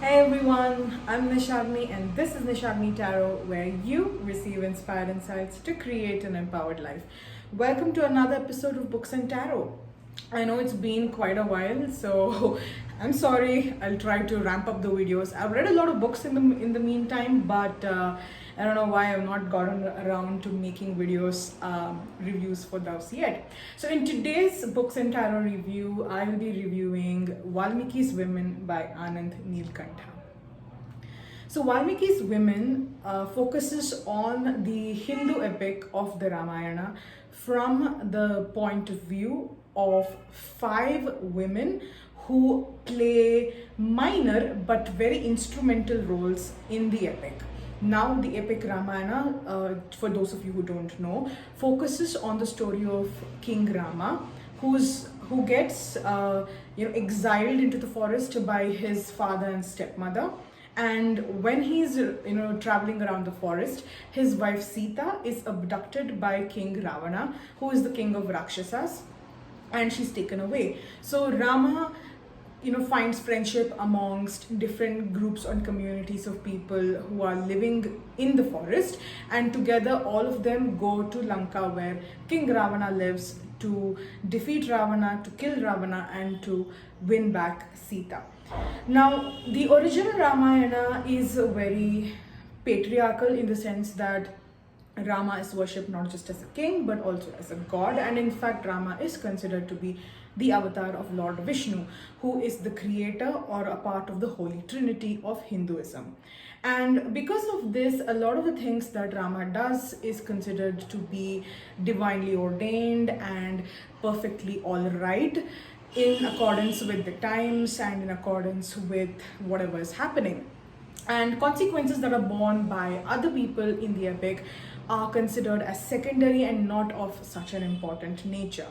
Hey everyone, I'm Nishadni and this is Nishadni Tarot, where you receive inspired insights to create an empowered life. Welcome to another episode of Books and Tarot. I know it's been quite a while, so I'm sorry. I'll try to ramp up the videos. I've read a lot of books in the meantime, but I don't know why I've not gotten around to making videos reviews for those yet. So in today's Books and Tarot review, I will be reviewing Valmiki's Women by Anand Neelkantha. So Valmiki's Women focuses on the Hindu epic of the Ramayana from the point of view of 5 women who play minor but very instrumental roles in the epic. Now, the epic Ramayana, for those of you who don't know, focuses on the story of King Rama, who gets exiled into the forest by his father and stepmother. And when he's traveling around the forest, his wife Sita is abducted by King Ravana, who is the king of Rakshasas, and she's taken away. So Rama finds friendship amongst different groups and communities of people who are living in the forest, and together all of them go to Lanka, where King Ravana lives, to defeat Ravana, to kill Ravana, and to win back Sita. Now, the original Ramayana is very patriarchal in the sense that Rama is worshipped not just as a king but also as a god, and in fact, Rama is considered to be the avatar of Lord Vishnu, who is the creator or a part of the Holy Trinity of Hinduism. And because of this, a lot of the things that Rama does is considered to be divinely ordained and perfectly all right, in accordance with the times and in accordance with whatever is happening. And consequences that are borne by other people in the epic are considered as secondary and not of such an important nature.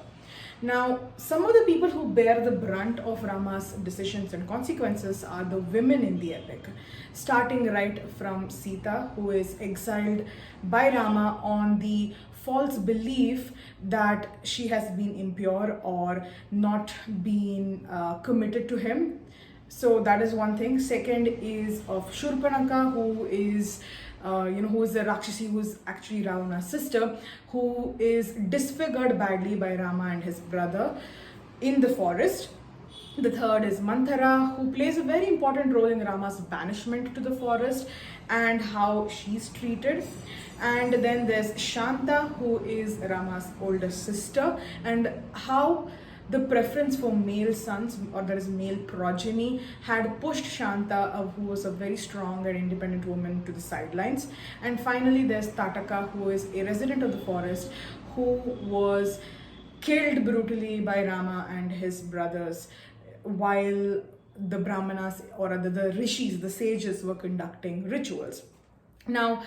Now, some of the people who bear the brunt of Rama's decisions and consequences are the women in the epic, starting right from Sita, who is exiled by Rama on the false belief that she has been impure or not been committed to him. So that is one thing. Second is of Shurpanakha, who is who is a Rakshasi, who is actually Ravana's sister, who is disfigured badly by Rama and his brother in the forest. The third is Manthara, who plays a very important role in Rama's banishment to the forest and how she's treated. And then there's Shanta, who is Rama's older sister, and how the preference for male sons, or that is male progeny, had pushed Shanta, who was a very strong and independent woman, to the sidelines. And finally, there's Tataka, who is a resident of the forest, who was killed brutally by Rama and his brothers while the Brahmanas, or rather the rishis, the sages, were conducting rituals. Now,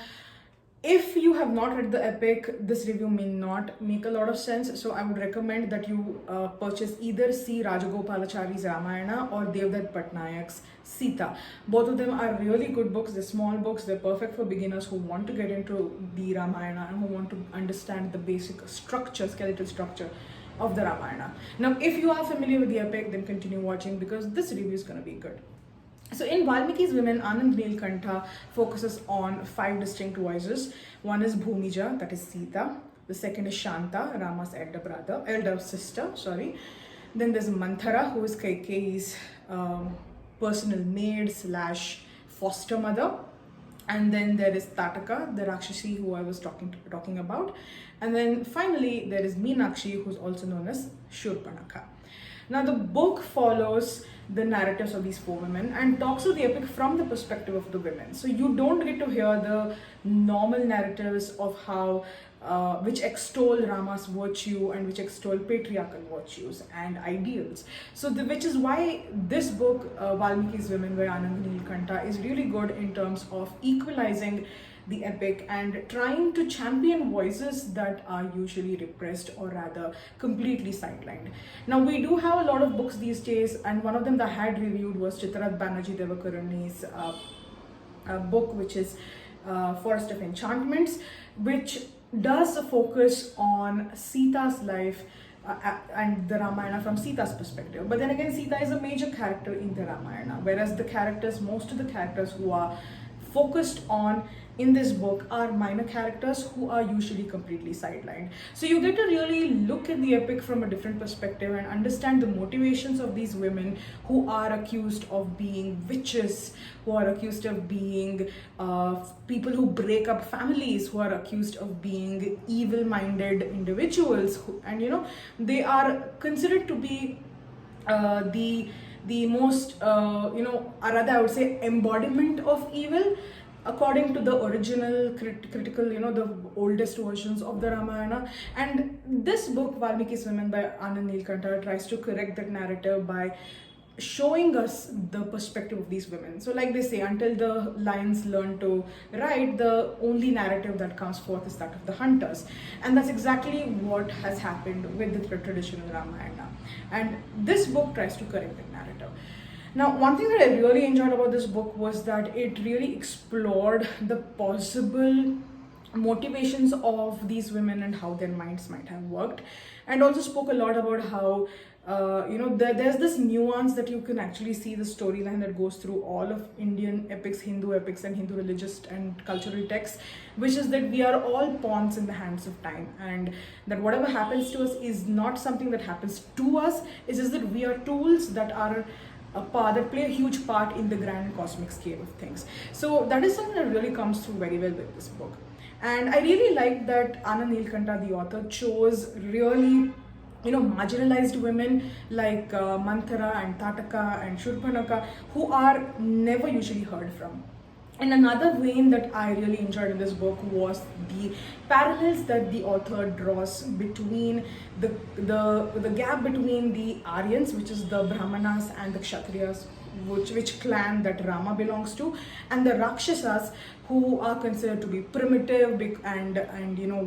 if you have not read the epic, this review may not make a lot of sense. So I would recommend that you purchase either C. Rajagopalachari's Ramayana or Devdutt Patnaik's Sita. Both of them are really good books. They're small books. They're perfect for beginners who want to get into the Ramayana and who want to understand the basic structure, skeletal structure of the Ramayana. Now, if you are familiar with the epic, then continue watching, because this review is going to be good. So in Valmiki's Women, Anand Neelkantha focuses on 5 distinct voices. One is Bhumija, that is Sita. The second is Shanta, Rama's elder sister. Then there's Manthara, who is Kaikeyi's personal maid / foster mother. And then there is Tataka, the Rakshasi who I was talking about. And then finally there is Meenakshi, who's also known as Shurpanakha. Now, the book follows the narratives of these 4 women and talks of the epic from the perspective of the women. So you don't get to hear the normal narratives of how which extol Rama's virtue and which extol patriarchal virtues and ideals. So which is why this book, Valmiki's Women by Anand Neelkantha, is really good in terms of equalizing the epic and trying to champion voices that are usually repressed, or rather completely sidelined. Now, we do have a lot of books these days, and one of them that I had reviewed was Chitrath Banerjee Devakaruni's book, which is Forest of Enchantments, which does focus on Sita's life and the Ramayana from Sita's perspective. But then again, Sita is a major character in the Ramayana, whereas the characters, most of the characters who are focused on in this book are minor characters who are usually completely sidelined. So you get to really look at the epic from a different perspective and understand the motivations of these women who are accused of being witches, who are accused of being people who break up families, who are accused of being evil-minded individuals, and they are considered to be the most or rather I would say embodiment of evil according to the original critical, the oldest versions of the Ramayana. And this book, Valmiki's Women by Anand Neelkanta, tries to correct that narrative by showing us the perspective of these women. So like they say, until the lions learn to ride, the only narrative that comes forth is that of the hunters. And that's exactly what has happened with the traditional Ramayana. And this book tries to correct that narrative. Now, one thing that I really enjoyed about this book was that it really explored the possible motivations of these women and how their minds might have worked, and also spoke a lot about how there's this nuance that you can actually see the storyline that goes through all of Indian epics, Hindu epics, and Hindu religious and cultural texts, which is that we are all pawns in the hands of time, and that whatever happens to us is not something that happens to us. It's just that we are tools that are that play a huge part in the grand cosmic scale of things. So that is something that really comes through very well with this book. And I really like that Anand Neelkanta, the author, chose really marginalized women like Manthara and Tataka and Shurpanaka, who are never usually heard from. And another vein that I really enjoyed in this book was the parallels that the author draws between the gap between the Aryans, which is the Brahmanas and the Kshatriyas, which clan that Rama belongs to, and the Rakshasas, who are considered to be primitive and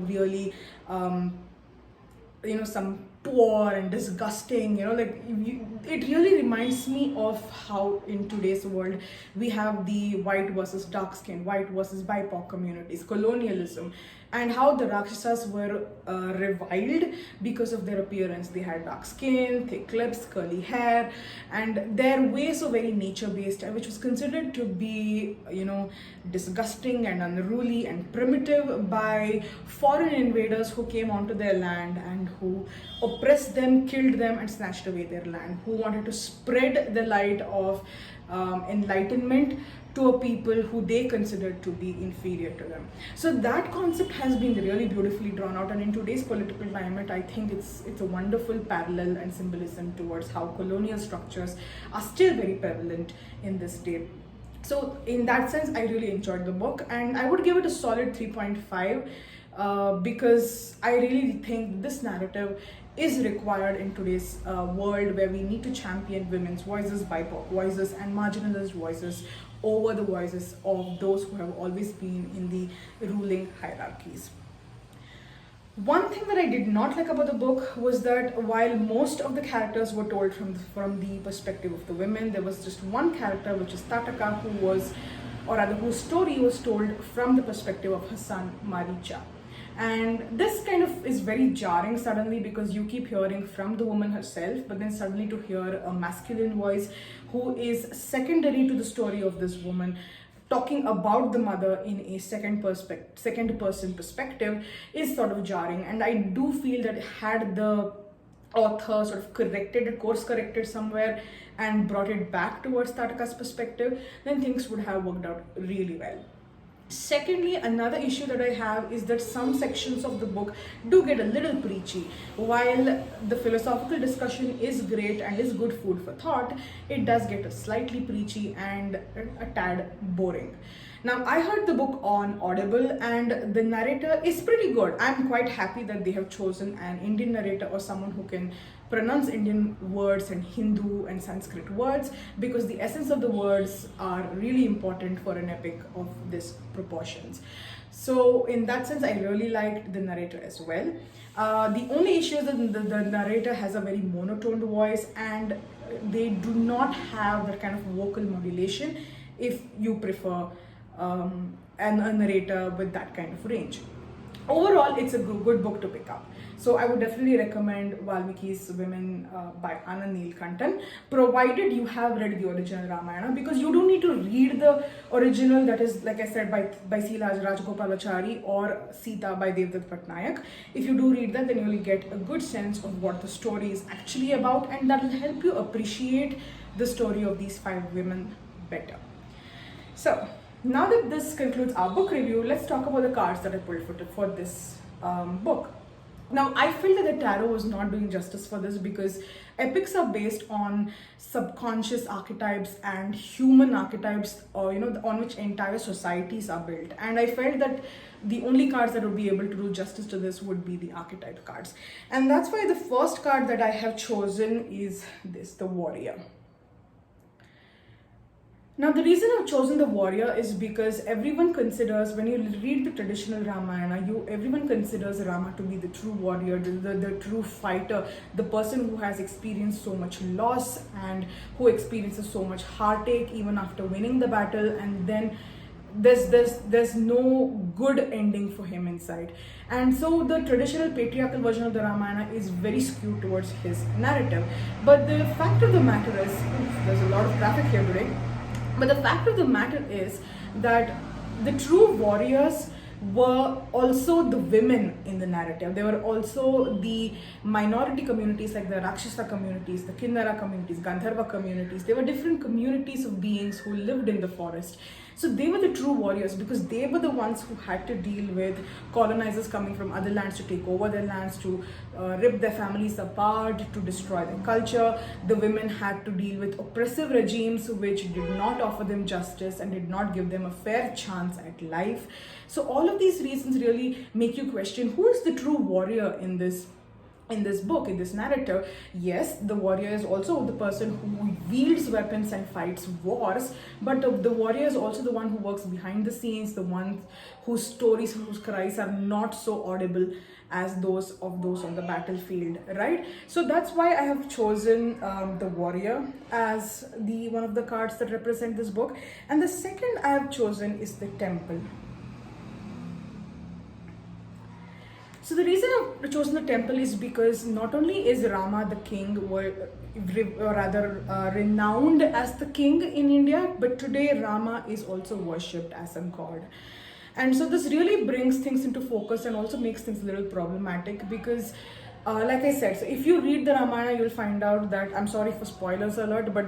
really some poor and disgusting, it really reminds me of how in today's world we have the white versus dark skin, white versus BIPOC communities, colonialism, and how the Rakshasas were reviled because of their appearance. They had dark skin, thick lips, curly hair, and their ways were very nature-based, which was considered to be, disgusting and unruly and primitive by foreign invaders who came onto their land and who oppressed them, killed them, and snatched away their land, who wanted to spread the light of enlightenment to a people who they considered to be inferior to them. So that concept has been really beautifully drawn out, and in today's political climate, I think it's a wonderful parallel and symbolism towards how colonial structures are still very prevalent in this day. So in that sense, I really enjoyed the book, and I would give it a solid 3.5 because I really think this narrative is required in today's world, where we need to champion women's voices, BIPOC voices, and marginalized voices over the voices of those who have always been in the ruling hierarchies. One thing that I did not like about the book was that while most of the characters were told from the perspective of the women, there was just one character, which is Tataka, whose story was told from the perspective of her son Maricha. And this kind of is very jarring suddenly, because you keep hearing from the woman herself, but then suddenly to hear a masculine voice who is secondary to the story of this woman talking about the mother in a second person perspective is sort of jarring. And I do feel that had the author sort of course corrected somewhere and brought it back towards Tataka's perspective, then things would have worked out really well. Secondly, another issue that I have is that some sections of the book do get a little preachy. While the philosophical discussion is great and is good food for thought, it does get slightly preachy and a tad boring. Now, I heard the book on Audible, and the narrator is pretty good. I'm quite happy that they have chosen an Indian narrator, or someone who can pronounce Indian words and Hindu and Sanskrit words, because the essence of the words are really important for an epic of this proportions. So in that sense, I really liked the narrator as well. The only issue is that the narrator has a very monotone voice, and they do not have that kind of vocal modulation if you prefer a narrator with that kind of range. overall, it's a good book to pick up. So I would definitely recommend Valmiki's Women by Anand Neelkantan, provided you have read the original Ramayana, because you don't need to read the original, that is, like I said, by C. Rajagopalachari or Sita by Devdutt Patnaik. If you do read that, then you will get a good sense of what the story is actually about, and that will help you appreciate the story of these 5 women better. So now that this concludes our book review, let's talk about the cards that I pulled for this book. Now, I feel that the tarot was not doing justice for this, because epics are based on subconscious archetypes and human archetypes, or on which entire societies are built. And I felt that the only cards that would be able to do justice to this would be the archetype cards. And that's why the first card that I have chosen is this, the Warrior. Now, the reason I've chosen the Warrior is because everyone considers, when you read the traditional Ramayana, everyone considers Rama to be the true warrior, the true fighter, the person who has experienced so much loss and who experiences so much heartache even after winning the battle, and then there's no good ending for him inside. And so the traditional patriarchal version of the Ramayana is very skewed towards his narrative. But the fact of the matter is, there's a lot of traffic here today. But the fact of the matter is that the true warriors were also the women in the narrative. They were also the minority communities, like the Rakshasa communities, the Kinnara communities, Gandharva communities. They were different communities of beings who lived in the forest. So they were the true warriors, because they were the ones who had to deal with colonizers coming from other lands to take over their lands, to rip their families apart, to destroy their culture. The women had to deal with oppressive regimes which did not offer them justice and did not give them a fair chance at life. So all of these reasons really make you question, who is the true warrior in this book, in this narrative. Yes, the warrior is also the person who wields weapons and fights wars, but the warrior is also the one who works behind the scenes, the one whose stories, whose cries are not so audible as those on the battlefield, right? So that's why I have chosen the Warrior as the one of the cards that represent this book. And the second I have chosen is the Temple. So the reason I've chosen the Temple is because not only is Rama the king, or rather renowned as the king in India, but today Rama is also worshipped as a god. And so this really brings things into focus and also makes things a little problematic, because like I said, so if you read the Ramayana, you'll find out that, I'm sorry for spoilers alert, but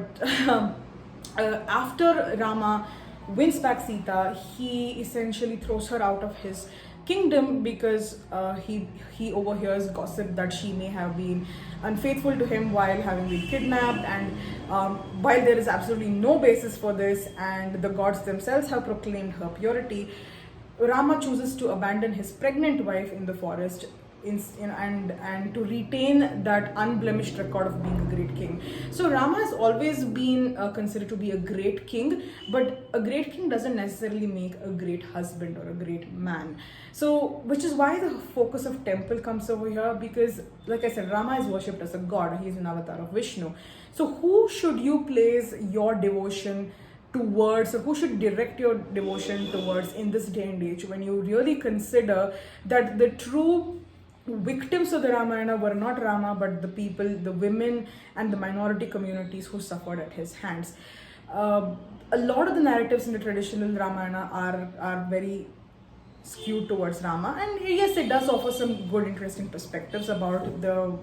after Rama wins back Sita, he essentially throws her out of his kingdom because he overhears gossip that she may have been unfaithful to him while having been kidnapped, and while there is absolutely no basis for this and the gods themselves have proclaimed her purity, Rama chooses to abandon his pregnant wife in the forest and to retain that unblemished record of being a great king. So Rama has always been considered to be a great king, but a great king doesn't necessarily make a great husband or a great man. So, which is why the focus of Temple comes over here, because like I said, Rama is worshipped as a god. He is an avatar of Vishnu. So who should you place your devotion towards, or who should direct your devotion towards in this day and age, when you really consider that the true victims of the Ramayana were not Rama, but the people, the women and the minority communities who suffered at his hands. A lot of the narratives in the traditional Ramayana are very skewed towards Rama, and yes, it does offer some good, interesting perspectives about the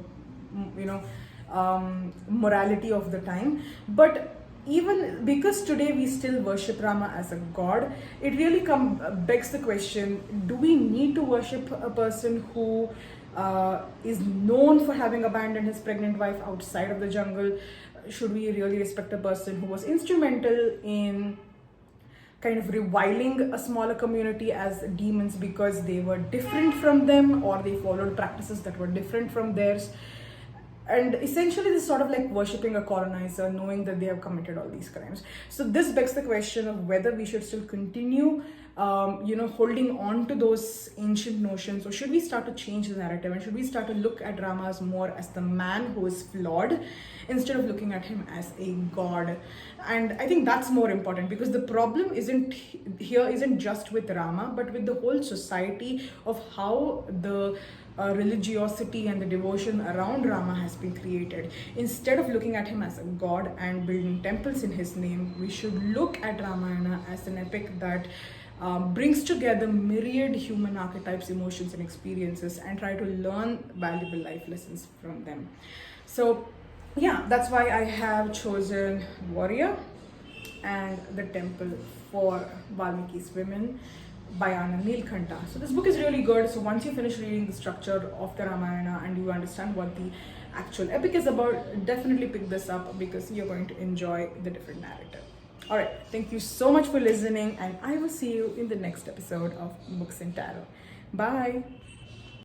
morality of the time. But even because today we still worship Rama as a god, it really begs the question: do we need to worship a person who is known for having abandoned his pregnant wife outside of the jungle? Should we really respect a person who was instrumental in kind of reviling a smaller community as demons because they were different from them, or they followed practices that were different from theirs? and essentially this is sort of like worshipping a colonizer, knowing that they have committed all these crimes. So this begs the question of whether we should still continue holding on to those ancient notions, or should we start to change the narrative, and should we start to look at Rama as more as the man who is flawed instead of looking at him as a god. And I think that's more important, because the problem isn't just with Rama, but with the whole society of how the religiosity and the devotion around Rama has been created. Instead of looking at him as a god and building temples in his name, we should look at Ramayana as an epic that brings together myriad human archetypes, emotions, and experiences, and try to learn valuable life lessons from them. So, yeah, that's why I have chosen Warrior and the Temple for Valmiki's Women by Anand Neelkanta. So this book is really good. So once you finish reading the structure of the Ramayana and you understand what the actual epic is about, definitely pick this up, because you're going to enjoy the different narrative. All right, thank you so much for listening, and I will see you in the next episode of Books and Tarot. Bye.